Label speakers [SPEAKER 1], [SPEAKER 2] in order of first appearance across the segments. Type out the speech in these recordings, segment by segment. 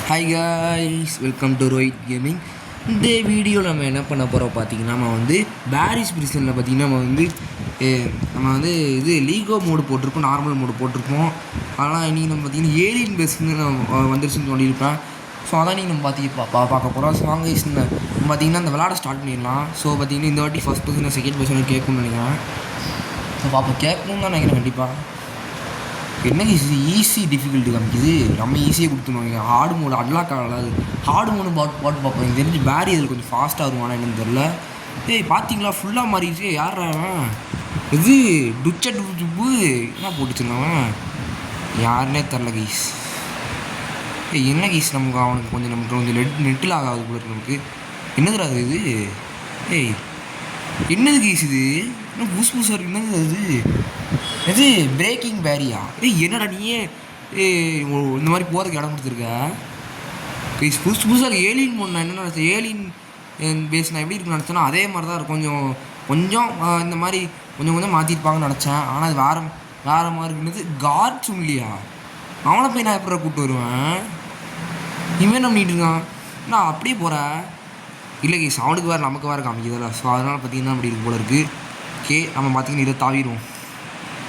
[SPEAKER 1] Hi guys, welcome to Rohit gaming. இந்த வீடியோவில் நம்ம என்ன பண்ண போகிறோம் பார்த்தீங்கன்னா, நம்ம வந்து பாரிஸ் பிரிசனில் பார்த்தீங்கன்னா நம்ம வந்து இது லீகோ மோடு போட்டிருப்போம், நார்மல் மோடு போட்டிருப்போம். ஆனால் இன்றைக்கி நம்ம பார்த்தீங்கன்னா ஏலியன் பேஸ்ன்னு வந்துருச்சுன்னு சொல்லியிருப்பேன். ஸோ அதான் நீங்கள் நம்ம பார்க்க போகிறோம். ஸோ வாங்க நம்ம பார்த்தீங்கன்னா இந்த விளாட ஸ்டார்ட் பண்ணிடலாம். ஸோ பார்த்தீங்கன்னா இந்த வாட்டி ஃபஸ்ட் பர்சன் செகண்ட் பர்சன் கேட்கணும்னு நினைக்கிறேன். ஸோ பார்ப்போம், கேட்கணும்னு தான் நினைக்கிறேன் கண்டிப்பாக. என்ன ஈஸி டிஃபிகல்ட்டி காமிக்குது, நம்ம ஈஸியாக கொடுத்துருவாங்க. ஹார்டு மோடு அட்லாக் ஆகாது. ஹார்டு மோடு போட்டு பார்ப்போம். எனக்கு தெரிஞ்சு பேரி அதில் கொஞ்சம் ஃபாஸ்ட்டாக வருவானா என்னன்னு தெரில. ஏய் பார்த்தீங்களா, ஃபுல்லாக மாறிடுச்சு. யாரா இது டுப்பு என்ன போட்டுச்சுருந்தவன் யாருன்னே தெரில கைஸ். ஏய் என்ன கைஸ், நமக்கு கொஞ்சம் நெட்டில் ஆகாது போல இருக்கு நமக்கு. என்னதுடா இது? ஏய் என்னது கைஸ் இது? இன்னும் புதுசாக இருக்கு. என்னது அது? எது பிரேக்கிங் பேரியா? ஏய் என்னடா நீயே இந்த மாதிரி போகிறதுக்கு இடம் கொடுத்துருக்க கைஸ். புதுசாக ஏலியன் மோட் நான் என்ன நினச்சேன், ஏலியன் பேஸ் நான் எப்படி இருக்குன்னு நினச்சேன்னா அதே மாதிரி தான் இருக்கும். கொஞ்சம் இந்த மாதிரி கொஞ்சம் மாற்றிருப்பாங்கன்னு நினச்சேன். ஆனால் அது வேறு மாதிரி இருக்குன்னு. கார்ட்ஸ் இல்லையா? அவனை போய் நான் எப்படி கூப்பிட்டு வருவேன்? இவன் நம்ம பண்ணிட்டு இருக்கான். நான் அப்படியே போகிறேன். இல்லை கைஸ், அவனுக்கு வேறு நமக்கு வேறு காமிக்குதில்ல. ஸோ அதனால் பார்த்தீங்கன்னா அப்படி இருக்கு போல இருக்குது. ஓகே, நம்ம பார்த்தீங்கன்னா இதை தாவிடுவோம்.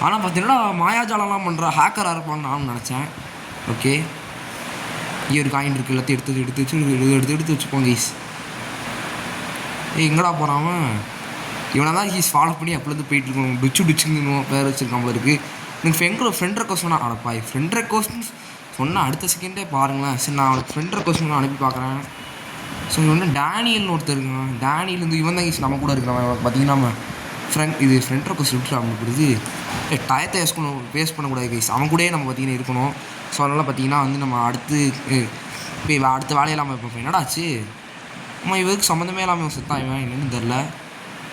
[SPEAKER 1] ஆனால் பார்த்தீங்கன்னா மாயாஜாலம்லாம் பண்ணுற ஹேக்கராக இருப்பான்னு நானும் நினச்சேன். ஓகே, இங்கே ஒரு காயின் இருக்குது, எல்லாத்தையும் எடுத்து வச்சுப்போம் கைஸ். எங்கடா போகிறான்? இவனை தான் கைஸ் ஃபாலோ பண்ணி அப்போலேருந்து போயிட்டுருக்கோம். டிச்சுன்னு பேர் வச்சுருக்கான் போல இருக்குது. எனக்கு ஃப்ரெண்ட் ரெக்வஸ்ட் சொன்னால் அடப்பா, ஃப்ரெண்ட் ரெக்வஸ்ட்னு சொன்னால் அடுத்த செகண்டே பாருங்களேன். சரி, நான் அவனுக்கு ஃப்ரெண்ட் ரெக்வஸ்ட் அனுப்பி பார்க்குறேன். ஸோ இவன் வந்து டேனியல்னு ஒருத்தர் இருக்கான். டேனியல் வந்து இவன் தான் கைஸ் நம்ம கூட இருக்கிறவன். பார்த்தீங்கன்னா நம்ம ஃப்ரெண்ட் ரெக்வஸ்ட் விட்டு அவனுக்கு கொடுத்து டயத்தை வேஸ்ட் பண்ணக்கூடாது கைஸ். அவன் கூடயே நம்ம பார்த்தீங்கன்னா இருக்கணும். ஸோ அதனால் பார்த்தீங்கன்னா வந்து நம்ம அடுத்த வேலையெல்லாம் இப்போ என்னடாச்சு நம்ம இவருக்கு சம்மந்தமே இல்லாமல் செத்தான். இவன் என்னன்னு தெரில.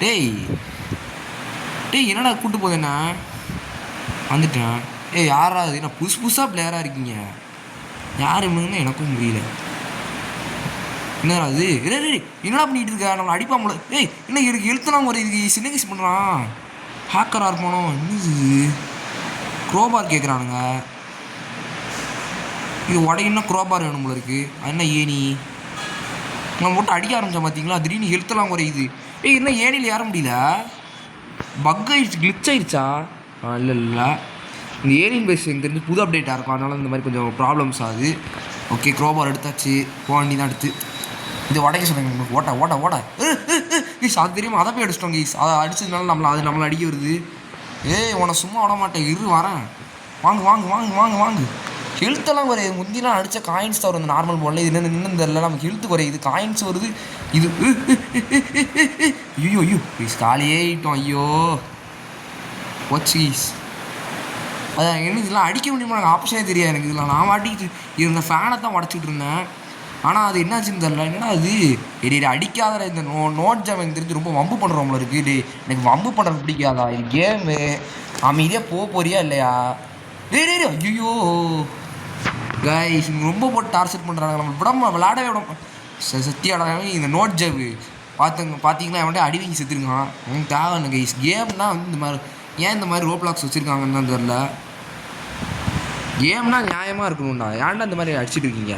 [SPEAKER 1] டேய் என்னடா கூப்பிட்டு போகுது என்ன? வந்துட்டேன். யாரா அது? நான் புதுசாக பிளேயராக இருக்கீங்க. யார் இவனுன்னு எனக்கும் முடியல. என்னடா அது? என்னடா பண்ணிகிட்டு இருக்க? நம்மளை அடிப்பா முடியல. என்ன எனக்கு எழுத்துலாம் ஒரு இது சின்ன கேஸ் பண்ணுறான். ஹேக்கராக இருப்பானோ? என்னது க்ரோபார் கேட்குறானுங்க. இது உடையின்னா க்ரோபார் வேணும் போல இருக்குது. அது என்ன ஏணி? நம்ம மட்டும் அடிக்க ஆரம்பித்தோம் பார்த்தீங்களா, திடீர்னு எழுத்தலாம் குறையுது. என்ன ஏணியில் ஏற முடியல? பக் ஆயிடுச்சு, கிளிச் ஆயிடுச்சா? இல்லை இந்த ஏலியன் பேஸ் எனக்கு தெரிஞ்சு புது அப்டேட்டாக இருக்கும். அதனால இந்த மாதிரி கொஞ்சம் ப்ராப்ளம்ஸ் ஆகுது. ஓகே, க்ரோபார் எடுத்தாச்சு. போண்டி தான் எடுத்து இது உடைக்க சொல்லுங்க. ஓட்ட ஈஸ் அது தெரியுமா? அதை போய் அடிச்சிட்டோங்க ஈஸ். அதை அடிச்சதுனால நம்மளை அடிக்க வருது. உன்னை சும்மா விட மாட்டேன், வரேன். வாங்கு ஹெல்த்தெல்லாம் குறையுது. முந்திலாம் அடித்த காயின்ஸ் தான் வரும் நார்மல் போடல. இது இன்னும் தெரியல, நமக்கு ஹெல்த்து குறையுது, காயின்ஸ் வருது. இது ஐயோ ஈஸ் காலியே ஆகிட்டோம். ஐயோ போச்சு ஈஸ். அதான் என்ன இதெல்லாம் அடிக்க முடியுமா? எனக்கு ஆப்ஷனே தெரியாது எனக்கு. இதெல்லாம் நான் மாட்டிக்கிட்டு இருந்த ஃபேனை தான் உடச்சிக்கிட்டு இருந்தேன். ஆனால் அது என்னாச்சுன்னு தெரில. என்னன்னா அது அடிக்காத இந்த நோட் ஜாம் எனக்கு தெரிஞ்சு ரொம்ப வம்பு பண்ணுறவங்கள இருக்குது. எனக்கு வம்பு பண்ணுறது பிடிக்காதா? இது கேமு அமைதியாக போறியா இல்லையா? ஐயோ கைஸ், ரொம்ப போட்டு டார்ச்சர் பண்ணுறாங்க. நம்ம விளாடவே விட சத்தியாடாவே. இந்த நோட் ஜாவு பார்த்தீங்கன்னா அவன்கிட்ட அடி வாங்கி செத்துருக்கான். எனக்கு தேவை கைஸ். கேம்னா வந்து இந்த மாதிரி ஏன் இந்த மாதிரி ரோப்ளாக்ஸ் வச்சுருக்காங்கன்னு தான் தெரில. கேம்னா நியாயமாக இருக்கணும்டா. ஏன்டா இந்த மாதிரி அடிச்சுட்டு இருக்கீங்க?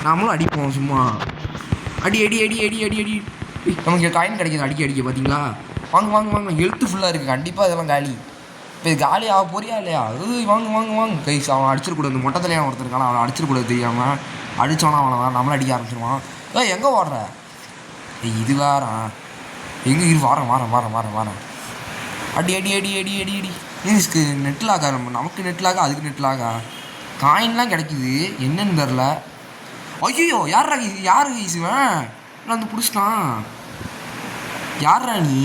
[SPEAKER 1] நாமளும் அடிப்போம் சும்மா. அடி நமக்கு காயின் கிடைக்கிது அடிக்க பார்த்தீங்களா? வாங்க ஹெல்த்து ஃபுல்லாக இருக்குது. கண்டிப்பாக இதெல்லாம் காலி. இப்போ இது காலி ஆக போறியா இல்லையா? வாங்க கைஸ். அவன் அடிச்சிடக்கூடாது. இந்த மொட்டத்திலேயே அவன் ஒருத்தருக்கான அவனை அடிச்சிடக்கூடாது தெரியாமல். அடித்தோன்னா அவனை நம்மளை அடிக்க ஆரம்பிச்சிடுவான். எங்கே ஓடுற? இது வேறான். எங்கே இரு? வாரேன். அடி மீன்ஸ்க்கு நெட்டிலாகா? நமக்கு நெட்டிலாகா, அதுக்கு நெட்டிலாகா? காயின்லாம் கிடைக்குது, என்னன்னு தெரில. ஐயோ யாரா ஈசுவேன்? நான் வந்து பிடிச்சிட்டான். யாரா நீ?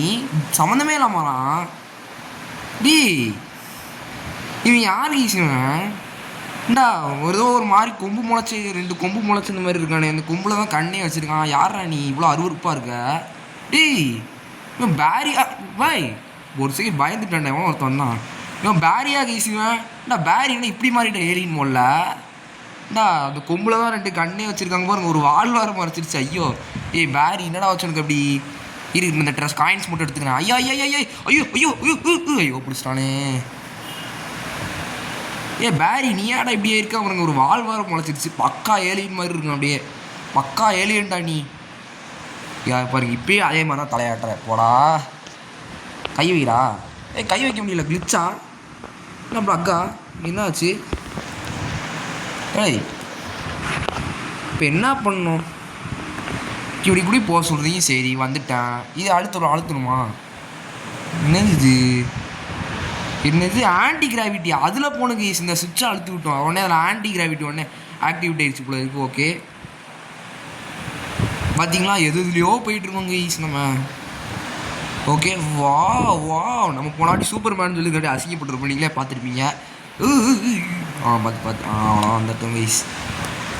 [SPEAKER 1] சம்மந்தமே இல்லாமலாம். இவன் யார் ஈசுவேன்? இண்டா ஏதோ ஒரு மாதிரி கொம்பு முளைச்சி 2 கொம்பு முளைச்சி இந்த மாதிரி இருக்கானே. அந்த கொம்பில் தான் கண்ணே வச்சுருக்கான். யாரா நீ இவ்வளோ அருவருப்பாக இருக்க? இவன் பேரியா? ஒரு செகண்ட் பயந்துட்டேன். ஒருத்தன் தான் இவன் பேரியா ஈசுவேன். பேரின்னா இப்படி மாறிட்டேன் ஏலியன் மோல்ல. அந்த கொம்பில் தான் 2 கண்ணே வச்சுருக்காங்க பாருங்க. ஒரு வாழ்வாரம் மறைச்சிருச்சு. ஐயோ பேரி என்னடா வச்சுருக்கு அப்படி இருக்கு? இந்த ட்ரெஸ் காயின்ஸ் மட்டும் எடுத்துக்கிறேன். ஐயோ பிடிச்சிட்டானே. பேரி நீயாடா இப்படியே இருக்க? அவனுக்கு ஒரு வால் வார முளைச்சிருச்சு. பக்கா ஏலியன் மாதிரி இருக்கும், அப்படியே பக்கா ஏலியன்டா நீ. பாருங்க இப்பயே அதே மாதிரி தான் தலையாட்டுற. போடா கை வைடா. கை வைக்க முடியல, கிளிச்சா நம்ம அக்கா என்ன ஆச்சு? இப்போ என்ன பண்ணணும்? இப்படி இப்படி போக சொல்கிறீங்க. சரி வந்துட்டேன். இது அழுத்தணுமா? என்னது என்னது ஆன்டி கிராவிட்டி? அதில் போன கேஸ் இந்த சுவிட்சை அழுத்தி விட்டோம் உடனே அதில் ஆன்டி கிராவிட்டி உடனே ஆக்டிவேட் ஆகிடுச்சு போல இருக்கு. ஓகே பார்த்தீங்களா, எதுலையோ போயிட்டுருக்கோங்க ஈஸ் நம்ம. ஓகே வா நம்ம போனாட்டி சூப்பர் மேன் சொல்லி கட்டி அசிங்கப்பட்டுருப்போம். நீங்களே பார்த்துருப்பீங்க. பார்த்து அவ்வளோ வந்துட்டோம் ஈஸ்.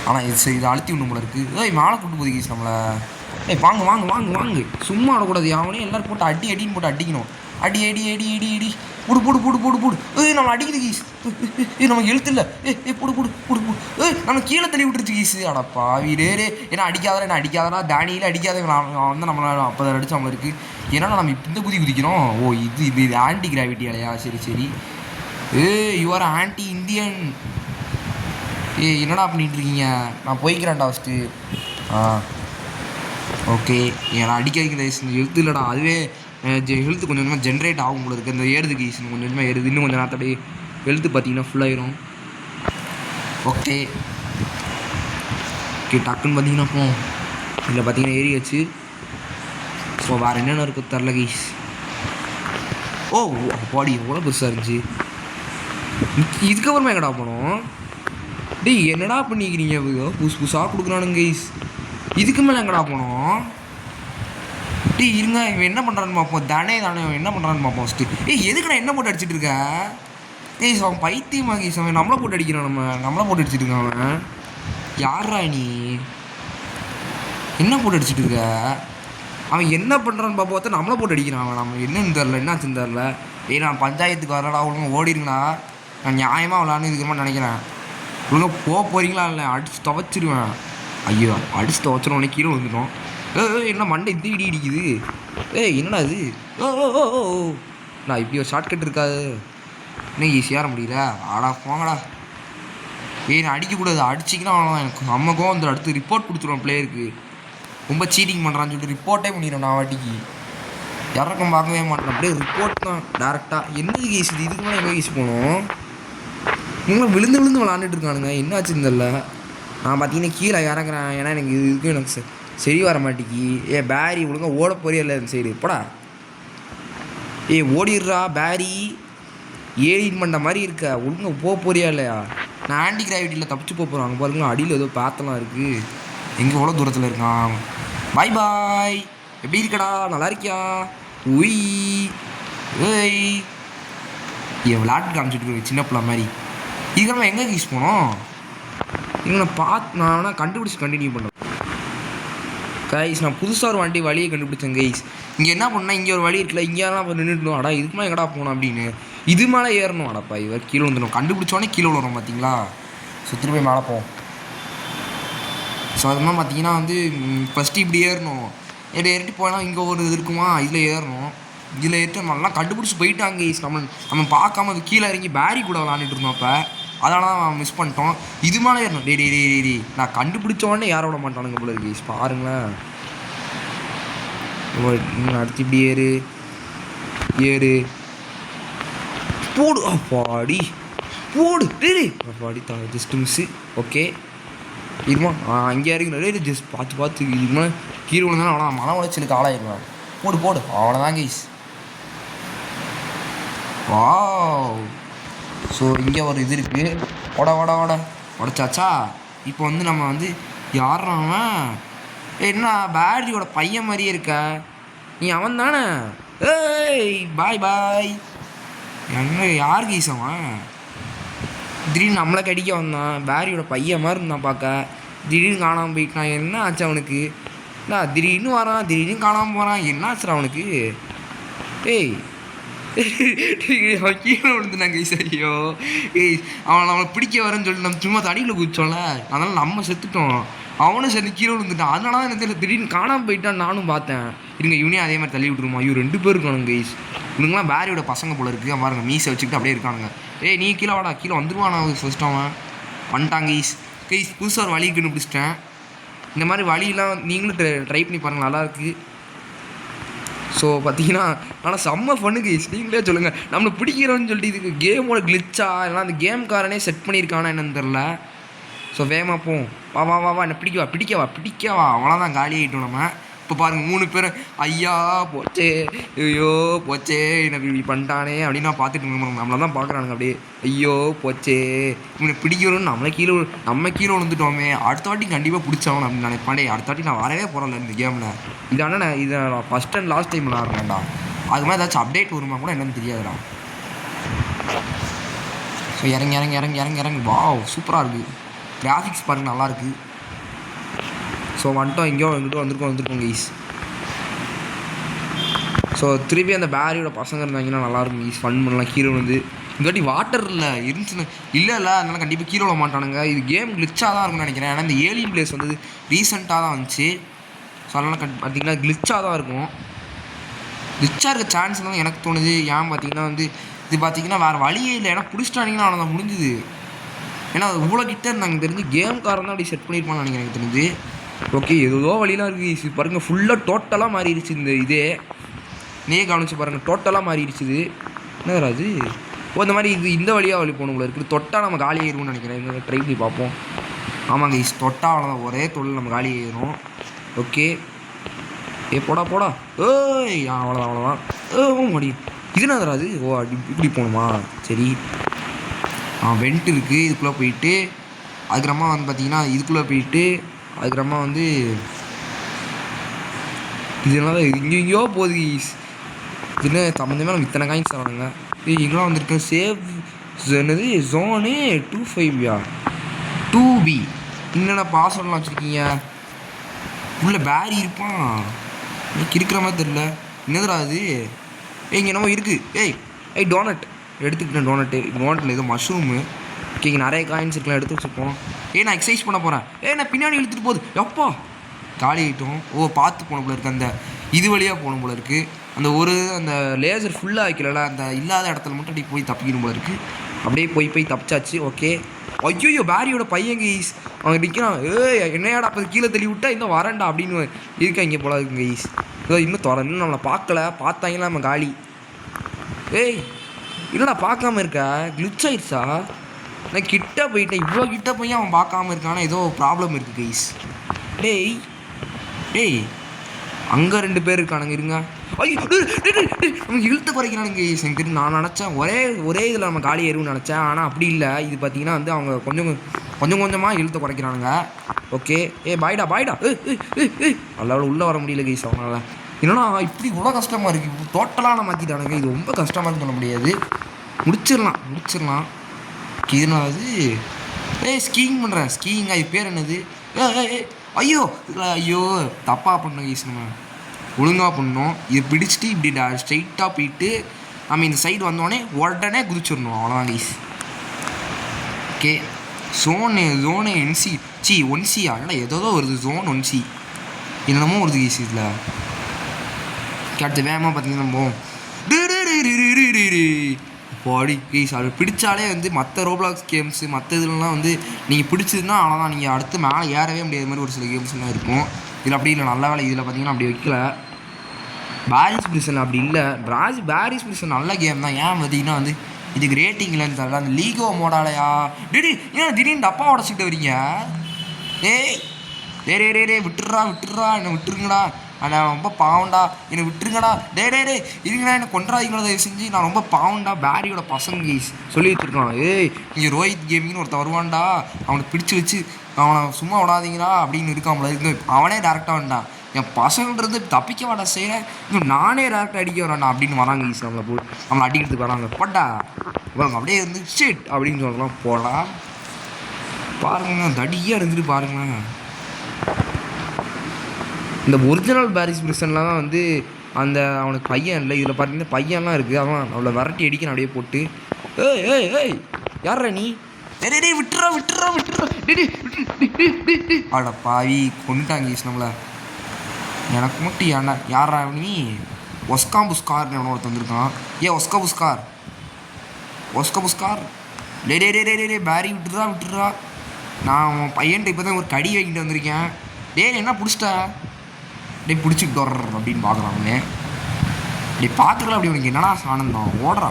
[SPEAKER 1] ஆனால் இது அழுத்தி விடணும் போல இருக்குது. மேலே கூட்டு போகுது ஈஸ் நம்மளை. வாங்க சும்மா ஆடக்கூடாது. அவனே எல்லோரும் போட்டு அடின்னு போட்டு அடிக்கணும். அடி போடு. நம்ம அடிக்குது கீஸ். நமக்கு எழுத்து இல்லை. போடு. நம்ம கீழே தள்ளி விட்டுருச்சு கீஸ். அடப்பா வீரே ஏன்னா அடிக்காதனா தானியில் அடிக்காத. அவன் வந்து நம்மளை 50 அடிச்சு நம்மள இருக்குது. ஏன்னா நம்ம இந்த குதிக்கிறோம். ஓ இது ஆன்டி கிராவிட்டி இல்லையா? சரி. You are anti Indian. என்னடா பண்ணிட்டு இருக்கீங்க? நான் போய்க்கிறேன்டா ஃபஸ்ட்டு. ஓகே ஏன்னா அடிக்காதீங்க. எழுத்து இல்லைடா, அதுவே ஹெல்த்து கொஞ்சம் கொஞ்சமாக ஜென்ரேட் ஆகும் போல இருக்குது. இந்த ஏறுதுக்கு ஈஸி கொஞ்சம் கொஞ்சமாக ஏறுது. இன்னும் கொஞ்சம் நேரத்தை அப்படியே ஹெல்த்து பார்த்தீங்கன்னா ஃபுல்லாகிடும். ஓகே டக்குன்னு பார்த்தீங்கன்னா அப்போ இதில் பார்த்தீங்கன்னா ஏறியாச்சு. ஸோ வேறு என்னென்ன இருக்குது தெரில கீஸ். பாடி எவ்வளோ பெருசாக இருந்துச்சு. இதுக்கப்புறமா எங்கடா போனோம்? என்னடா பண்ணிக்கிறீங்க? புதுசாக கொடுக்குறானுங்க கீஸ். இதுக்கு மேலே எங்கடா போனோம்? இருங்க இவன் என்ன பண்ணுறான்னு பார்ப்போம். தானே என்ன பண்ணுறான்னு பார்ப்போம் ஃபஸ்ட்டு. எதுக்கு நான் என்ன போட்டு அடிச்சுட்டு இருக்கேன்? அவன் பைத்தியமா கீஸ். அவன் நம்மளை போட்டு அடிக்கிறான். நம்மளை போட்டு அடிச்சுட்டு இருக்கான் அவன். யாரா நீ? என்ன போட்டு அடிச்சுட்டு இருக்க? அவன் என்ன பண்ணுறான்னு பார்ப்போம். நம்மளை போட்டு அடிக்கிறான் அவன். நம்ம என்னன்னு தெரில, என்னாச்சுன்னு தெரில. நான் பஞ்சாயத்துக்கு வரடா, ஒழுங்காக ஓடிருங்கண்ணா. நான் நியாயமாக விளாட்னு இதுக்கு மாதிரி நினைக்கிறேன். ஒழுங்காக போகிறீங்களா? இல்லை அடிச்சு துவைச்சிருவேன். ஐயோ அடிச்சு துவைச்சிரும். கீழே வந்துட்டோம். என்ன மண்டை இந்த இடி இடிக்குது? என்னடா இது? நான் இப்படி ஒரு ஷார்ட்கட் இருக்காது. இன்னும் ஈஸியாக முடியல. போங்கடா. நான் அடிக்கக்கூடாது. அடிச்சிங்கன்னா அவ்வளோதான். எனக்கு அம்மக்கும் வந்து அடுத்து ரிப்போர்ட் கொடுத்துருவோம் பிளேயருக்கு. ரொம்ப சீட்டிங் பண்ணுறான்னு சொல்லிட்டு ரிப்போர்ட்டே பண்ணிடுறேன் நான் வாட்டிக்கு. இறக்கம் பார்க்கவே மாட்டேன். அப்படியே ரிப்போர்ட் தான் டேரெக்டாக. என்னது கேஸ் இது? இதுக்கு மேலே எங்கே கேஸ் போகணும்? இவங்களும் விழுந்து விளாண்டுட்டு இருக்கானுங்க. என்னாச்சுன்னு தெரில. நான் பார்த்தீங்கன்னா கீழே இறங்குறேன். ஏன்னா எனக்கு இதுக்கும் எனக்கு சரி வர மாட்டேங்கி. பேரி ஒழுங்காக ஓட போறியா இல்லை இந்த சைடு? எப்படா ஓடிடுறா பேரி. ஏறின் பண்ணுற மாதிரி இருக்க. ஒழுங்காக போறியா இல்லையா? நான் ஆன்டி கிராவிட்டியில் தப்பிச்சு போகிறேன். அங்கே பாருங்களா அடியில் ஏதோ பாத்தெல்லாம் இருக்குது. எங்கே எவ்வளோ தூரத்தில் இருக்கான்? பாய் எப்படி இருக்கடா? நல்லா இருக்கியா? என் விளாட்டு காமிச்சிட்டு இருக்கு சின்ன பிள்ளை மாதிரி. இதுக்கு நம்ம எங்கே யூஸ் போனோம்? இங்கே நான் வேணால் கண்டுபிடிச்சி கண்டினியூ பண்ணேன் கைஸ். நான் புதுசாக ஒரு வழியை கண்டுபிடிச்சேன் கைஸ். இங்கே என்ன பண்ணால் இங்கே ஒரு வழி இருக்குல்ல, இங்கேலாம் இப்போ நின்றுட்டோம். அடா இதுக்கு மேலே எங்கடா போகணும் அப்படின்னு. இது மேலே ஏறணும். அடப்பா இவர் கீழே வந்துடும். கண்டுபிடிச்சோடனே கீழே விழுறோம் பார்த்தீங்களா? ஸோ திரும்பி மேலே போவோம். ஸோ அதுமாதிரி பார்த்தீங்கன்னா வந்து ஃபஸ்ட்டு இப்படி ஏறணும். ஏறிட்டு போனால் இங்கே ஒரு இது இருக்குமா, இதில் ஏறணும். இதில் ஏறிட்டு நல்லா கண்டுபிடிச்சி போயிட்டாங்க கைஸ். நம்ம பார்க்காம அது கீழே இறங்கி பேரி கூட விளாண்டுட்டு இருந்தோம். அப்போ அதனால் மிஸ் பண்ணிட்டோம். இது மேலே ஏறணும். டே நான் கண்டுபிடிச்ச உடனே யாரை விட மாட்டானுங்க போல இருக்கு. பாருங்களேன். அடுத்து இப்படி ஏறு போடு. அப்பாடி போடு. அப்பாடி ஜஸ்ட் மிஸ்ஸு. ஓகே இதுமா அங்கே இறங்கி ஜஸ்ட் பார்த்து இதுக்கு மேலே கீழே விழுந்தாலும் அவ்வளோ மன உளைச்சலுக்கு ஆளாயிருவேன். போடு அவ்வளோதான் கைஸ். வா ஸோ இங்கே ஒரு இது இருக்குது. உடச்சாச்சா? இப்போ வந்து நம்ம வந்து யாருறான்? என்ன பேரியோட பையன் மாதிரியே இருக்க நீ? அவன் தானே? பாய் என்ன யார் கைஸ் அவன்? திடீர்னு நம்மளை கடிக்க வந்தான். பேரியோட பையன் மாதிரி இருந்தான் பார்க்க. திடீர்னு காணாமல் போயிட்டான். என்ன ஆச்சு அவனுக்கு? திடீர்னு வரான், திடீர்னு காணாமல் போகிறான். என்ன ஆச்சுடா அவனுக்கு? அவன் கீழே விழுந்துனாங்க கைஸ். ஐயோ அவன் நம்மளை பிடிக்க வரேன்னு சொல்லிட்டு நம்ம சும்மா தடியில் குதிச்சோம்ல, அதனால் நம்ம செத்துட்டோம். அவனும் சேர்ந்து கீழே விழுந்துட்டான். அதனால தான் எனக்கு தெரியல, திடீர்னு காணாமல் போயிட்டான்னு நானும் பார்த்தேன். இருங்க இவனையும் அதே மாதிரி தள்ளி விட்டுருமா? ஐயோ 2 பேர் இருக்கானுங்க கைஸ். இவனுங்களாம் பேரியோட பசங்க போல இருக்குது. பாருங்க மீசை வச்சுக்கிட்டு அப்படியே இருக்கானுங்க. ஏய் நீ கீழே வாடா, கீழே வந்துடுவான். நான் ஃபர்ஸ்ட் அவன் வந்துட்டாங்க கைஸ். கைஸ் புதுசாக ஒரு வழி கண்டுபிடிச்சிட்டேன். இந்த மாதிரி வழியெலாம் நீங்களும் ட்ரை பண்ணி பாருங்கள், நல்லாயிருக்கு. ஸோ பார்த்தீங்கன்னா ஆனால் செம்ம ஃபன்னு கைஸ். நீங்களே சொல்லுங்கள், நம்மளை பிடிக்கிறோன்னு சொல்லிட்டு இதுக்கு கேமோட கிளிச்சா இல்லைனா அந்த கேம்காரனே செட் பண்ணியிருக்கானா என்னன்னு தெரில. ஸோ வேகமாக போவோம். வா வா வா வா, என்ன பிடிக்கவா அவ்வளோதான், காலி ஆகிட்டோம் நம்ம. இப்போ பாருங்கள் 3 பேர் ஐயா போச்சே, ஐயோ போச்சே, எனக்கு இப்படி பண்ணிட்டானே அப்படின்னு நான் பார்த்துட்டு இருக்கோம். நம்மளை தான் பார்க்குறானுங்க அப்படியே, ஐயோ போச்சே இவனை பிடிக்கணும்னு நம்ம கீழே விழுந்துட்டோமே, அடுத்த வாட்டி கண்டிப்பாக பிடிச்சவன் அப்படின்னு நினைப்பாண்டே. அடுத்த வாட்டி நான் வரவே போகிறேன்ல இந்த கேமில். இதான இதை நான் ஃபஸ்ட் அண்ட் லாஸ்ட் டைம் விளாட்றேன்டா. அது மாதிரி ஏதாச்சும் அப்டேட் வருமா கூட என்னன்னு தெரியாதுடா. ஸோ இறங்கி வா சூப்பராக இருக்குது. கிராஃபிக்ஸ் பாருங்கள் நல்லாயிருக்கு. ஸோ வந்துட்டோம், எங்கேயோ வந்திருக்கோம் கைஸ். ஸோ திருப்பி அந்த பேரியோட பசங்க இருந்தாங்கன்னா நல்லாயிருக்கும் கைஸ், ஃபன் பண்ணலாம். கீழே வந்து இந்த வாட்டி வாட்டர் இல்லை இருந்துச்சுன்னு இல்லை அதனால கண்டிப்பாக கீழே விட மாட்டானுங்க. இது கேம் கிளிச்சாக தான் இருக்கும்னு நினைக்கிறேன். ஏன்னா இந்த ஏலியன் பிளேஸ் வந்து ரீசெண்டாக தான் வந்துச்சு. ஸோ அதனால் பார்த்திங்கன்னா கிளிச்சாக தான் இருக்கும். கிளிச்சாக இருக்க சான்ஸ் தான் எனக்கு தோணுது. ஏன் பார்த்தீங்கன்னா வந்து இது பார்த்திங்கன்னா வேறு வழியே இல்லை. ஏன்னா பிடிச்சிட்டானிங்கன்னா அவனை தான் முடிஞ்சுது. ஏன்னா இவ்வளோ கிட்டே இருந்தாங்க, தெரிஞ்சு கேம்காரன் தான் அப்படி செட் பண்ணியிருப்பான்னு நினைக்கிறேன் எனக்கு தெரிஞ்சு. ஓகே ஏதோ வழியெலாம் இருக்குது பாருங்கள். ஃபுல்லாக டோட்டலாக மாறிடுச்சு இந்த இதே. கவனிச்சு பாருங்கள், டோட்டலாக மாறிடுச்சு. இது என்னது அது? இந்த மாதிரி இந்த வழியாக வழி போகணும் போல இருக்குது. தொட்டால் நம்ம காலி ஆயிடும்னு நினைக்கிறேன். இந்த ட்ரை பண்ணி பார்ப்போம். ஆமாங்க தொட்டால் அவ்வளோதான், ஒரே தொழில் நம்ம காலி ஆயிடும். ஓகே போடா ஏய் அவ்வளோதான் மடி. இது என்னது அது? இப்படி போகணுமா? சரி வெண்ட் இருக்குது, இதுக்குள்ளே போயிட்டு அதுக்கப்புறமா வந்து பார்த்திங்கன்னா இதுக்குள்ளே போயிட்டு அதுக்கப்புறமா வந்து இதனால இங்கேயோ போகுது. இதுன்னு சம்மந்தமே நம்ம இத்தனை காயின்ஸ் தரானுங்க. இங்கெல்லாம் வந்துருக்கு. சேவ் என்னது ஜோனு 25 2B. என்னென்ன பாஸ்வேர்டெலாம் வச்சுருக்கீங்க? உள்ள பேரி இருப்பான், இன்னைக்கு இருக்கிற மாதிரி தெரில. என்னதுடா அது? இங்கே என்னமோ இருக்குது. டோனட் எடுத்துக்கிட்டேன். டோனட்டில் ஏதோ மஷ்ரூமு. ஓகே இங்கே நிறைய காயின்ஸ் இருக்கலாம், எடுத்து வச்சுப்போம். நான் எக்ஸசைஸ் பண்ண போகிறேன். நான் பின்னாடி இழுத்துட்டு போகுது. எப்பா காலி ஆகிட்டோம். பார்த்து போன போல இருக்குது. அந்த இது வழியாக போகணும் போல இருக்குது. அந்த லேசர் ஃபுல்லாக வைக்கல, அந்த இல்லாத இடத்துல மட்டும் அப்படி போய் தப்பிக்கணும் போல இருக்குது. அப்படியே போய் தப்பிச்சாச்சு. ஓகே ஐயோ பேரியோட பையன் கைஸ் அவன் நிற்கிறான். என்னையாடா அப்போ கீழே தள்ளி விட்டா இன்னும் வரேன்டா அப்படின்னு இருக்கா இங்கே போல இருக்குங்க கைஸ். இன்னும் நம்மளை பார்த்தாங்கன்னா நம்ம காலி. இல்லைடா பார்க்காம இருக்கா? கிளிச் ஆயிடுச்சா? நான் கிட்ட போயிட்டேன், இவ்வளோ கிட்ட போய் அவன் பார்க்காம இருக்கானா? ஏதோ ப்ராப்ளம் இருக்குது கைஸ். அங்கே 2 பேர் இருக்கானுங்க. இருங்க. ஐயோ நமக்கு இழுத்து குறைக்கிறானுங்க கைஸ். எனக்கு தெரியும், நான் நினச்சேன் ஒரே இதில் நம்ம காலி ஏறும்னு நினச்சேன். ஆனால் அப்படி இல்லை. இது பார்த்தீங்கன்னா வந்து அவங்க கொஞ்சமாக இழுத்து குறைக்கிறானுங்க. ஓகே பாய்டா அல்லாவோட உள்ளே வர முடியல கைஸ் அவங்களால. என்னன்னா இப்படி இவ்வளோ கஷ்டமாக இருக்குது. டோட்டலாக மாற்றிட்டானுங்க. இது ரொம்ப கஷ்டமாக சொல்ல முடியாது. முடிச்சிடலாம். இதுனாது ஸ்கீயிங் பண்ணுறேன். ஸ்கீயிங்கா? இது பேர் என்னது? ஐயோ தப்பாக பண்ணோம் கைஸ். நம்ம ஒழுங்காக பண்ணோம். இது பிடிச்சிட்டு இப்படி ஸ்ட்ரைட்டாக போயிட்டு நம்ம இந்த சைடு வந்தோடனே உடனே குதிச்சிடணும். அவ்வளோதான் கைஸ். Okay zone NC 1Cயா? இல்லை ஏதோ வருது. ஜோன் 1C என்னமோ வருது கைஸ். இதில் அடுத்து வேகமாக பார்த்தீங்கன்னா நம்ம பாடி கைஸ் அது பிடிச்சாலே வந்து மற்ற ரோப்ளாக்ஸ் கேம்ஸு மற்ற இதுலலாம் வந்து நீங்கள் பிடிச்சதுன்னா அவ்வளோதான், நீங்கள் அடுத்து மேலே ஏறவே முடியாத மாதிரி ஒரு சில கேம்ஸ்லாம் இருக்கும். இதில் அப்படி இல்லை. நல்ல வேலை இதில் பார்த்தீங்கன்னா அப்படி வைக்கல. பாரிஸ் பிரிசன் அப்படி இல்லை. பாரிஸ் பிரிசன் நல்ல கேம் தான். ஏன் பார்த்தீங்கன்னா வந்து இதுக்கு ரேட்டிங் இல்லைன்னு தரல. அந்த லீகோ மோடாலையா திடீர்னு டப்பா உடச்சிக்கிட்டு வரீங்க. விட்டுடுறா என்னை விட்டுருங்கடா, நான் ரொம்ப பாவண்டா, என்னை விட்டுருங்கடா. டே இதுங்கடா என்னை கொண்டாதீங்களா தயவு செஞ்சு, நான் ரொம்ப பாவண்டா. பேரியோட பசங்க கைஸ் சொல்லி வச்சுருக்கான். இங்கே ரோஹித் கேமிங்னு ஒருத்தன் வருவான்டா, அவனை பிடிச்சி வச்சு அவனை சும்மா விடாதீங்களா அப்படின்னு இருக்காமல. அவனே டேரெக்டாக வேண்டாம், என் பசங்கள்ருந்து தப்பிக்க வாடா செய்கிறேன், இன்னும் நானே டேரெக்டாக அடிக்க வரான்டா அப்படின்னு வராங்க கைஸ். நம்மளை அடிக்கிறதுக்கு வராங்க. பட்டா இவங்க அப்படியே வந்து ஷிட் அப்படின்னு சொல்லலாம். போடா பாருங்க, தடியாக இருந்துட்டு பாருங்களேன். இந்த ஒரிஜினல் பாரிஸ் பிரிசன்லாம் தான் வந்து அந்த அவனுக்கு பையன் இல்லை. இதில் பார்த்தீங்கன்னா பையன்லாம் இருக்குது. அவன் அவளை விரட்டி அடிக்கணும் அப்படியே போட்டு. யாரா நீ? விட்டுறா அட பாவி கொண்டுட்டாங்க நம்மளை. எனக்கு மட்டும் யாரா நீ? ஒஸ்கா புஸ்கார்னு எவனோ ஒருத்தர் வந்துருக்கான். ஒஸ்கா புஸ்கார் ஒஸ்க புஸ்கார். டே டே டே டே டே பேரி விட்டுறா. நான் அவன் பையன்ட்டு இப்போ தான் ஒரு கடி வாங்கிட்டு வந்திருக்கேன். டே என்ன பிடிச்சிட்டா? டே பிடிச்சிட்டு வர்ற அப்படின்னு பார்க்குறான் அவனே. டே பார்த்துக்கலாம் அப்படி உனக்கு என்னடா ஆனந்தம் ஓடுறா.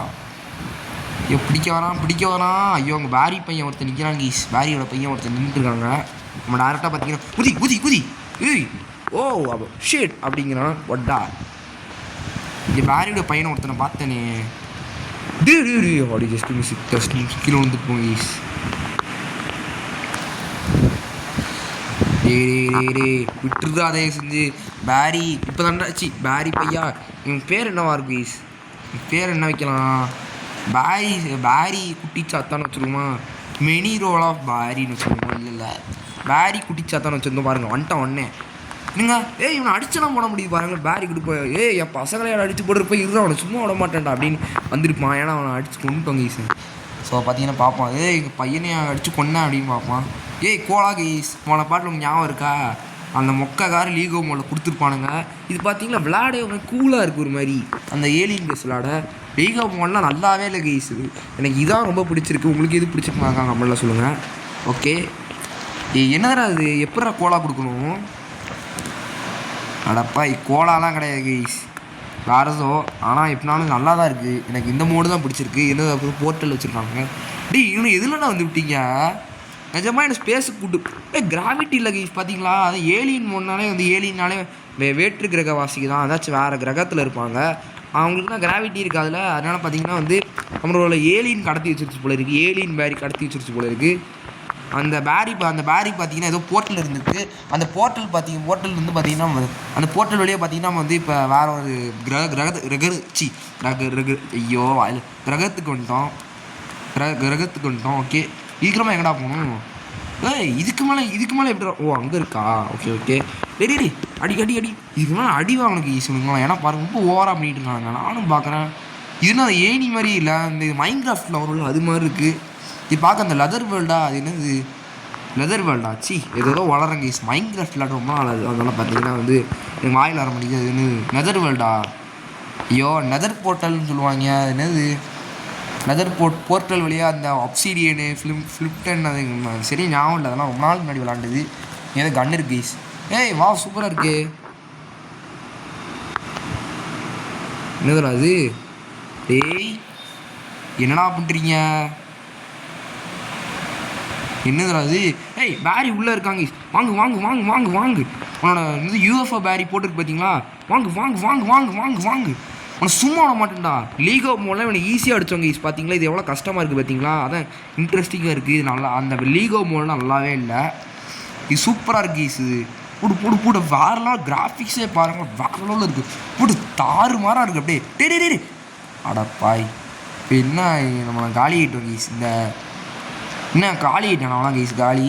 [SPEAKER 1] ஐயோ பிடிக்க வரான். ஐயோ அவங்க பேரி பையன் ஒருத்தர் நிற்கிறான் கீஸ். பேரியோட பையன் ஒருத்தர் நின்றுருக்காங்க. நம்ம டேரெக்டாக பார்த்தீங்கன்னா குதி ஏய் ஓ அப்போ ஷேட் அப்படிங்கிறான். ஒட்டா இந்த பேரியோட பையனை ஒருத்தனை பார்த்தேனே. அப்படி ஜஸ்ட் கீழே வந்துட்டு போங்க கீஸ். விட்டுருதா அதே செஞ்சு பேரி இப்போ தாண்டாச்சு. பேரி பையா இவன் பேர் என்னவா இருக்கு கீஸ்? பேர் என்ன வைக்கலாம்? பேரி குட்டிச்சாத்தான்னு வச்சுருக்கோமா? மெனி ரோல் ஆஃப் பேரின்னு வச்சுருக்கோமா? இல்லை பேரி குட்டிச்சாத்தான்னு வச்சுருந்தோம். பாருங்கள் வந்துட்டான் ஒன்னே என்னங்க. இவனை அடிச்செல்லாம் போட முடியுது பாருங்கள். பேரி கொடுப்போம். என் பசங்களே அடிச்சு போட்டு போய் இருந்தால் அவனை சும்மா விட மாட்டேன்டா அப்படின்னு வந்திருப்பான். ஏன்னா அவனை அடிச்சு கொண்டுட்டோங்க கீஸ். ஸோ பார்த்தீங்கன்னா பார்ப்பான். எங்கள் பையனை அடித்து கொன்னேன் அப்படின்னு பார்ப்பான். கோலா கீஸ் போன பாட்டில் உங்களுக்கு ஞாபகம் இருக்கா? அந்த மொக்கக்கார லீகோ மோடில் கொடுத்துருப்பானுங்க. இது பார்த்தீங்கன்னா விளையாடே கூலாக இருக்குது ஒரு மாதிரி. அந்த ஏலியன் பேஸ் விளையாட லீகோ மோடெலாம் நல்லாவே இல்லை கீஸ். எனக்கு இதான் ரொம்ப பிடிச்சிருக்கு. உங்களுக்கு எது பிடிச்சிருக்காங்க நம்மளாம் சொல்லுங்கள். ஓகே என்னடா அது எப்படா கோலா கொடுக்கணும்? அடப்பா கோலாலாம் கிடையாது கீஸ், வேறதோ. ஆனால் எப்படினாலும் நல்லா தான் இருக்குது. எனக்கு இந்த மோடு தான் பிடிச்சிருக்கு. என்ன போர்ட்டல் வச்சுருக்காங்க. இவனு எதுலண்ணா வந்து விட்டீங்க? நிஜமாக என்ன ஸ்பேஸுக்கு கூட்டு கிராவிட்டி இல்லை கீஸ். பார்த்தீங்களா? அது ஏலியன் மோட்னாலே வந்து ஏலியன்னாலே வேற்று கிரகவாசிக்கு தான். அதாச்சும் வேறு கிரகத்தில் இருப்பாங்க. அவங்களுக்கு தான் கிராவிட்டி இருக்குது அதில். அதனால் பார்த்தீங்கன்னா வந்து நம்மளோட ஏலியன் கடத்தி வச்சிருச்சு போல இருக்குது. ஏலியன் பேரி கடத்தி வச்சிருச்சு போல இருக்குது. அந்த பேரி பார்த்தீங்கன்னா ஏதோ போர்ட்டல் இருந்துருக்கு. அந்த போர்ட்டல் வந்து பார்த்தீங்கன்னா அந்த போர்ட்டல் வழியாக பார்த்தீங்கன்னா நம்ம வந்து இப்போ வேறு ஒரு கிரகத்துக்கு வந்துட்டோம். ஓகே சீக்கிரமாக எங்கடா போகணும்? இதுக்கு மேலே எப்படி? ஓ அங்கே இருக்கா? ஓகே டேடி அடி இதுக்கு மேலே அடி வாங்கணும் ஈஸுங்களா. ஏன்னா பாருங்க ரொம்ப ஓவராக பண்ணிட்டு இருக்காங்க. நானும் பார்க்குறேன். இதுனா அந்த ஏணி மாதிரி இல்லை, இந்த மைன்கிராஃப்டில் வரும் அது மாதிரி இருக்குது. இது பார்க்க அந்த லெதர் வேர்ல்டா? அது என்னது லெதர் வேர்ல்டா? ஏதோ வளரங்க ஈஸ். மைன்கிராஃப்ட் விளையாட ரொம்ப நாள் அது. அதனால் பார்த்தீங்கன்னா வந்து எனக்கு வாயில் வர முடியுது. அது என்னது நெதர் வேர்ல்டா? ஐயோ நெதர் போர்ட்டல்னு சொல்லுவாங்க. அது என்னது நெதர் போர்ட்டல் வழியாக அந்த அப்சீடியனு ஃப்ளிப்டன் அது சரி ஞாபகம் இல்லை. அதெல்லாம் ரொம்ப நாள் முன்னாடி விளாண்டது. ஏதோ கன் இருக்கு கீஸ். வா சூப்பராக இருக்கு. என்னதுடா அது? என்னடா பண்ணுறீங்க? என்னதுடா அது? பேரி உள்ளே இருக்காங்க. வாங்கு உன்னோட இது யூஎஃப்ஓ பேரி போட்டுருக்கு பார்த்தீங்களா? வாங்கு உனக்கு சும்மா விட மாட்டேன்டா. லீகோ மோடில் இவனை ஈஸியாக அடித்தவங்க ஈஸ். பார்த்தீங்களா? இது எவ்வளோ கஷ்டமாக இருக்குது பார்த்தீங்களா? அதான் இன்ட்ரெஸ்டிங்காக இருக்குது. இது நல்லா அந்த லீகோ மோடில் நல்லாவே இல்லை. இது சூப்பராக இருக்குது ஈஸ். இது போடு வேறலாம் கிராஃபிக்ஸே பாருங்கள். வேற லெவலில் இருக்குது. போட்டு தாறுமாறாக இருக்குது அப்படியே. டே அடப்பாய் இப்போ என்ன நம்மளை காலி ஆகிட்டோம் ஈஸ். இந்த என்ன காலி ஆகிட்டான் அவனா ஈஸ் காலி.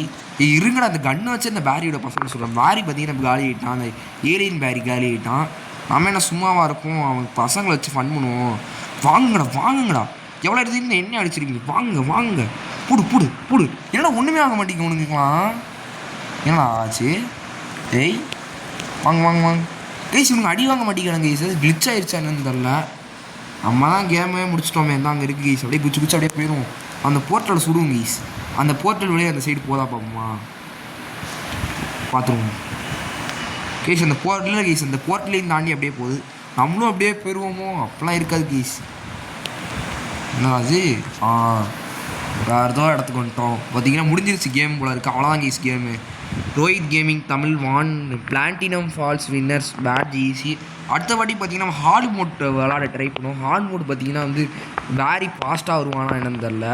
[SPEAKER 1] இருங்கடா அந்த கண்ணை வச்சு அந்த பேரியோட பசங்க சொல்கிறேன். பேரி பார்த்தீங்கன்னா காலி ஆகிட்டான். அந்த ஏலியன் பேரி காலி ஆகிட்டான். நம்ம என்ன சும்மாவாக இருக்கும்? அவங்க பசங்களை வச்சு ஃபன் பண்ணுவோம். வாங்குங்கடா எவ்வளோ எடுத்து என்ன அடிச்சிருக்கீங்க? வாங்க போடு என்னடா ஒன்றுமே ஆக மாட்டேங்க உனக்குலாம். என்னடா ஆச்சு? வாங்க கைஸ். இவங்க அடி வாங்க மாட்டேங்கிறாங்க கைஸ். அது கிளிச் ஆயிடுச்சா என்னன்னு தெரில. நம்ம தான் கேமே முடிச்சிட்டோமே. தான் அங்கே இருக்குது கைஸ். அப்படியே குச்சி அப்படியே போயிடும். அந்த போர்ட்டலை சுடுவோம் கைஸ். அந்த போர்ட்டல் வழியாக அந்த சைடு போதா பார்ப்போமா? பார்த்துருவோம் கேஸ். அந்த போர்ட்டலில் கேஸ் அந்த போர்ட்டலையும் தாண்டி அப்படியே போகுது. நம்மளும் அப்படியே போயிடுவோமோ? அப்போலாம் இருக்காது கேஸ். என்ன அது? வேறு ஏதோ இடத்துக்கு வந்துட்டோம். பார்த்தீங்கன்னா முடிஞ்சிருச்சு கேம் போல இருக்குது. அவ்வளோதான் case game. Rohit gaming Tamil platinum falls winners badge easy. அடுத்த வாட்டி பார்த்தீங்கன்னா நம்ம ஹார்ட் மோட் விளாட ட்ரை பண்ணுவோம். ஹார்ட் மோட் பார்த்தீங்கன்னா வந்து வேரி ஃபாஸ்ட்டாக வருவானா என்னன்னு தெரில.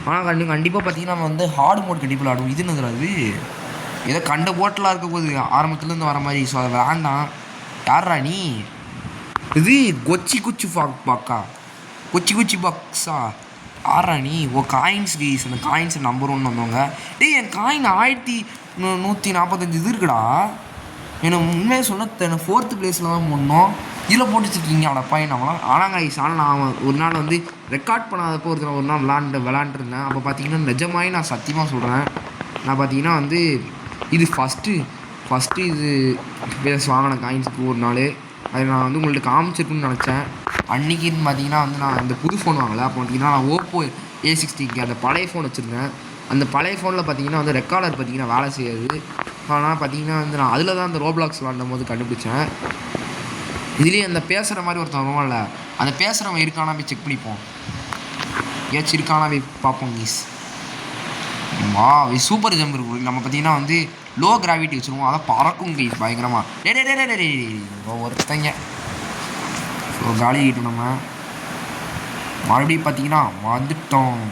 [SPEAKER 1] ஆனால் கண்டிப்பாக பார்த்தீங்கன்னா நம்ம வந்து ஹார்ட் மோட் கண்டிப்பாக விளாடுவோம். இது என்னது? அது ஏதோ கண்ட போட்டலாக இருக்க போது ஆரம்பத்துலேருந்து வர மாதிரி. ஸோ அதை வேண்டாம். யாரா நீ? இது கொச்சி பாக்ஸா? யாரா நீ? Coins keys. அந்த காயின்ஸ் நம்பர் 1 வந்தவங்க. என் காயின் 1145 இது இருக்குடா. எனக்கு உண்மையாக சொல்ல 4th பிளேஸில் தான் போடணும். இதில் போட்டு வச்சுருக்கீங்க அவளை பையனாவலாம். ஆனால் கைஸ் நான் ஒரு நாள் வந்து ரெக்கார்ட் பண்ணாதப்போ ஒரு நாள் விளாண்டுருந்தேன். அப்போ பார்த்தீங்கன்னா நிஜமாயி நான் சத்தியமாக சொல்கிறேன். நான் பார்த்தீங்கன்னா வந்து இது ஃபஸ்ட்டு இது பேஸ் வாங்கின காயின்ஸுக்கு ஒரு நாள். அதை நான் வந்து உங்கள்கிட்ட காமிச்சிருக்குன்னு நினச்சேன். அன்றைக்கின்னு பார்த்தீங்கன்னா வந்து நான் இந்த புது ஃபோன் வாங்கலை. அப்போ பார்த்தீங்கன்னா நான் ஓப்போ A60 அந்த பழைய ஃபோன் வச்சுருந்தேன். அந்த பழைய ஃபோனில் பார்த்தீங்கன்னா வந்து ரெக்கார்டர் பார்த்தீங்கன்னா வேலை செய்யாது. ஆனால் பார்த்தீங்கன்னா வந்து நான் அதில் தான் அந்த ரோப்ளாக்ஸ் விளாண்டும் போது கண்டுபிடிச்சேன். இதுலேயே அந்த பேசுகிற மாதிரி ஒருத்தன் வருவான்ல, அந்த பேசுகிறவன் இருக்கானா போய் செக் பண்ணிப்போம். ஏதாச்சும் இருக்கானா போய் பார்ப்போம் கீஸ். சூப்பர் ஜம்ப் இருக்கும். நம்ம பார்த்தீங்கன்னா வந்து லோ கிராவிட்டி வச்சுருவோம், அதான் பறக்கும் கீஸ் பயங்கரமாக. ஒருத்தங்க ஸோ காலி ஆகிட்டோம். நம்ம மறுபடியும் பார்த்தீங்கன்னா வந்துட்டோம்.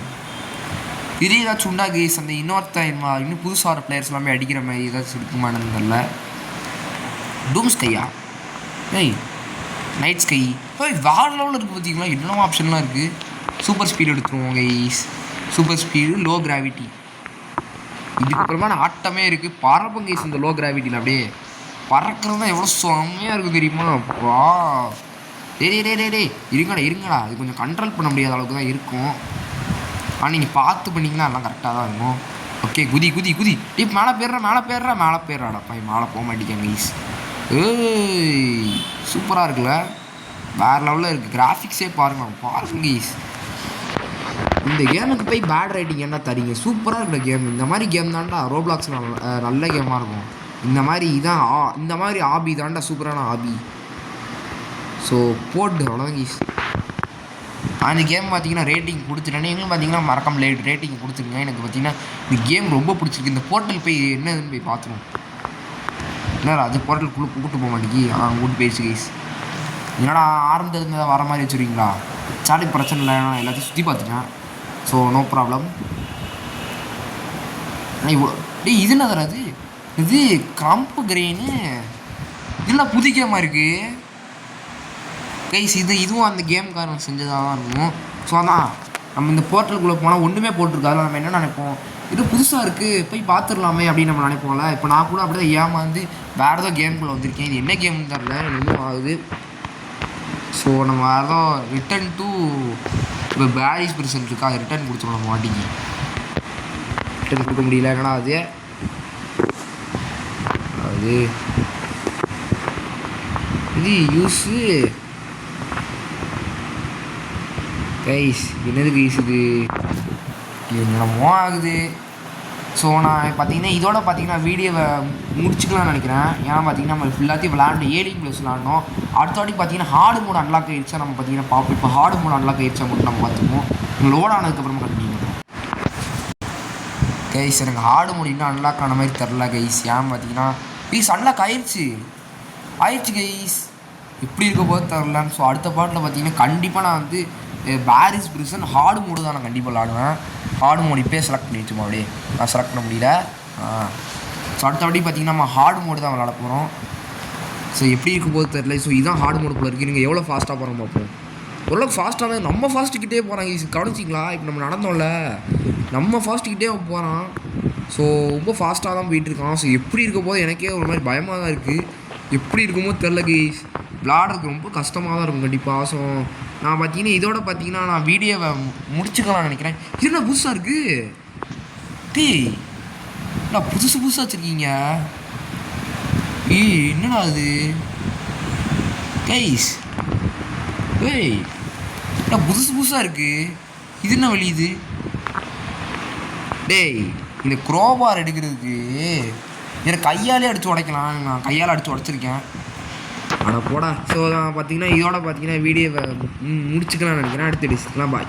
[SPEAKER 1] இதே ஏதாச்சும் உண்டா கேஸ் அந்த இன்னும் புதுசாக வர பிளேயர்ஸ் எல்லாமே அடிக்கிற மாதிரி ஏதாச்சும் இருக்குமானு தெரியல. டூம் ஸ்கையா? ஏய் நைட் ஸ்கை வேறு லெவலில் இருக்குது பார்த்தீங்களா? என்னென்ன ஆப்ஷன்லாம் இருக்குது. சூப்பர் ஸ்பீடு எடுத்துருவோம் guys. Super speed, low gravity. இதுக்கப்புறமா நான் ஆட்டமே இருக்குது. பறப்போம் கைஸ் இந்த லோ கிராவிட்டியில். அப்படியே பறக்கிறது தான் எவ்வளோ செம்மையாக இருக்குது தெரியுமா? வா டே இருங்கடா. இது கொஞ்சம் கண்ட்ரோல் பண்ண முடியாத அளவுக்கு தான் இருக்கும். ஆனால் நீங்கள் பார்த்து பண்ணிங்கன்னா எல்லாம் கரெக்டாக தான் இருக்கும். ஓகே குதி இப்போ மேலே போயிடுறாடா பையன். மேலே போக மாட்டேங்க கைஸ். ஏய் சூப்பராக இருக்குல்ல, வேறு லெவலில் இருக்குது. கிராஃபிக்ஸே பாருங்க கைஸ். இந்த கேமுக்கு போய் பேட் ரேட்டிங் என்ன தரீங்க? சூப்பராக இருக்கிற கேம். இந்த மாதிரி கேம் தான்டா ரோப்ளாக்ஸ் நல்ல கேமாக இருக்கும். இந்த மாதிரி ஆபி தான்டா சூப்பரான ஆபி. ஸோ போட்டு அவ்வளோதான் கீஸ். அந்த கேம் பார்த்தீங்கன்னா ரேட்டிங் கொடுத்துட்டேன். நீங்களும் பார்த்தீங்கன்னா மறக்காம ரேட்டிங் கொடுத்துருங்க. எனக்கு பார்த்தீங்கன்னா இந்த கேம் ரொம்ப பிடிச்சிருக்கு. இந்த போர்ட்டல் போய் என்னதுன்னு போய் பார்த்துருவோம். என்னடா அது போர்ட்டலுக்குள்ளே கூப்பிட்டு போக மாட்டேங்கி. கூட்டு போயிடுச்சு கைஸ். என்னடா ஆரம்பத்தில் இருந்தால் வர மாதிரி வச்சுருக்கீங்களா? சாடி பிரச்சனை இல்லை, நான் எல்லாத்தையும் சுற்றி பார்த்துட்டேன். So no problem. இது என்ன தராது? இது கிரம்ப் கிரெயின்னு இதெல்லாம் புது கேமாக இருக்குது கைஸ். இதுவும் அந்த கேம்காரன் செஞ்சதாக தான் இருக்கும். ஸோ அதான் நம்ம இந்த போர்ட்டலுக்குள்ளே போனால் ஒன்றுமே போட்டிருக்காது. நம்ம என்ன நினைப்போம், இது புதுசாக இருக்குது போய் பார்த்துடலாமே அப்படின்னு நம்ம நினைப்போம்ல. இப்போ நான் கூட அப்படி தான் ஏமாந்து வேறு ஏதோ கேமுக்குள்ளே வந்திருக்கேன். இது என்ன கேம்னு தெரில, இன்னும் ஆகுது. ஸோ நம்ம வேறு ஏதோ ரிட்டன் டு இப்போ பேரிஸ் பிரிசன் இருக்கா, அது ரிட்டன் கொடுத்துருவோம். நம்ம வாட்டிக்கு ரிட்டன் கொடுக்க முடியல. என்னடா அது இது யூஸு கைஸ். என்னது கைஸ் இது என்னமோ ஆகுது. ஸோ நான் பார்த்தீங்கன்னா இதோட பார்த்தீங்கன்னா வீடியோவை முடிச்சுக்கலாம்னு நினைக்கிறேன். ஏன்னா பார்த்தீங்கன்னா நம்ம ஃபுல்லாத்தையும் விளாண்டு ஏலிங் ப்ளஸ் விளாண்டோம். அடுத்த வாட்டி பார்த்தீங்கன்னா ஹார்டு மோட் அன்லாக் ஆகிடுச்சா நம்ம பார்த்தீங்கன்னா பார்ப்போம். இப்போ ஹார்டு மோட் அன்லாக் ஆகிடுச்சா மட்டும் நம்ம பார்த்துப்போம். லோட் ஆனதுக்கப்புறமா கண்டினியூ பண்ணுவோம் கைஸ். எனக்கு ஹார்டு மோட் இன்னும் அன்லாக் ஆன மாதிரி தெரில கைஸ். ஏன் பார்த்தீங்கன்னா ப்ளீஸ் அன்லாக் ஆயிடுச்சு கைஸ். எப்படி இருக்க போது தெரிலன்னு. ஸோ அடுத்த பாட்டில் பார்த்தீங்கன்னா கண்டிப்பாக நான் வந்து பேரிஸ் பிரிசன் ஹார்டு மோடு தான் நான் கண்டிப்பாக விளாடுவேன். ஹார்டு மோடு இப்போயே செலக்ட் பண்ணி வச்சுமா, அப்படியே நான் செலக்ட் பண்ண முடியல. ஸோ அடுத்தபடி பார்த்திங்கன்னா நம்ம ஹார்டு மோடு தான் விளாட போகிறோம். ஸோ எப்படி இருக்கும் போது தெரில. ஸோ இதுதான் ஹார்டு மோடு போல இருக்குது. நீங்கள் எவ்வளோ ஃபாஸ்ட்டாக போகிறோம் பார்ப்போம். ஓரளவுக்கு ஃபாஸ்ட்டாக தான் நம்ம ஃபாஸ்ட்டுக்கிட்டே போகிறாங்க. இது கவனிச்சிங்களா? இப்போ நம்ம நடந்தோம்ல, நம்ம ஃபாஸ்ட்டுக்கிட்டே போகிறான். ஸோ ரொம்ப ஃபாஸ்ட்டாக தான் போயிட்டுருக்கான். ஸோ எப்படி இருக்க போது எனக்கே ஒரு மாதிரி பயமாக தான் இருக்குது. எப்படி இருக்கும்போது தெரில கைஸ். விளாட்றதுக்கு ரொம்ப கஷ்டமாக தான் இருக்கும் கண்டிப்பாக. ஸோ நான் பார்த்தீங்கன்னா இதோட பார்த்தீங்கன்னா நான் வீடியோவை முடிச்சுக்கலாம்னு நினைக்கிறேன். இது என்ன புதுசாக இருக்குது நான் புதுசாக வச்சுருக்கீங்க. என்னடா அது கைஸ்? நான் புதுசாக இருக்குது. இது என்ன வழி இது? இந்த க்ரோபார் எடுக்கிறதுக்கு எனக்கு கையாலே அடித்து உடைக்கலாம். நான் கையால் அடித்து உடச்சிருக்கேன். அட போடா. ஸோ பார்த்தீங்கன்னா இதோட பார்த்தீங்கன்னா வீடியோவை முடிச்சுக்கலாம்னு நினைக்கிறேன். அடுத்த டிஸ்கலாம் பாய்.